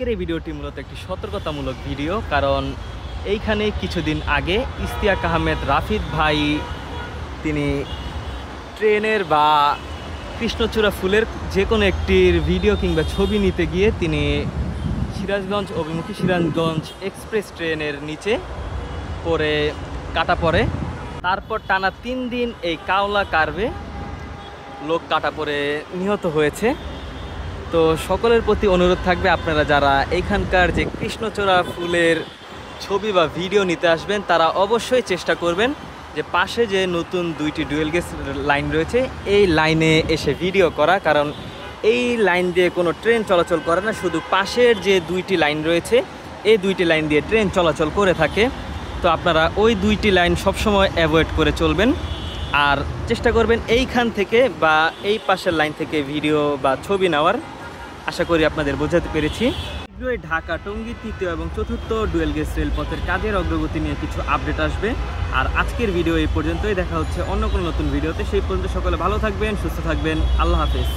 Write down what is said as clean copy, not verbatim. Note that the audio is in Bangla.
এই ভিডিওটি মূলত একটি সতর্কতামূলক ভিডিও, কারণ এইখানে কিছুদিন আগে ইশতিয়াক আহমেদ রাফিদ ভাই তিনি ট্রেনের বা কৃষ্ণচূড়া ফুলের যে কোনো একটির ভিডিও কিংবা ছবি নিতে গিয়ে তিনি সিরাজগঞ্জ অভিমুখী সিরাজগঞ্জ এক্সপ্রেস ট্রেনের নিচে পড়ে কাটা পড়ে। তারপর টানা 3 দিন এই কাওলা কার্ভে লোক কাটা পড়ে নিহত হয়েছে। তো সকলের প্রতি অনুরোধ থাকবে, আপনারা যারা এইখানকার যে কৃষ্ণচূড়া ফুলের ছবি বা ভিডিও নিতে আসবেন তারা অবশ্যই চেষ্টা করবেন যে পাশে যে নতুন 2টি ডুয়েল গেজ লাইন রয়েছে এই লাইনে এসে ভিডিও করা, কারণ এই লাইন দিয়ে কোনো ট্রেন চলাচল করে না, শুধু পাশের যে 2টি লাইন রয়েছে এই 2টি লাইন দিয়ে ট্রেন চলাচল করে থাকে। তো আপনারা ওই 2টি লাইন সবসময় অ্যাভয়েড করে চলবেন, আর চেষ্টা করবেন এইখান থেকে বা এই পাশের লাইন থেকে ভিডিও বা ছবি নেওয়ার। আশা করি আপনাদের বোঝাতে পেরেছি। শীঘ্রই ঢাকা টঙ্গী 3য় এবং 4র্থ ডুয়েল গেজ রেলপথের কাজের অগ্রগতি নিয়ে কিছু আপডেট আসবে। আর আজকের ভিডিও এই পর্যন্তই, দেখা হচ্ছে অন্য কোনো নতুন ভিডিওতে। সেই পর্যন্ত সকলে ভালো থাকবেন, সুস্থ থাকবেন। আল্লাহ হাফেজ।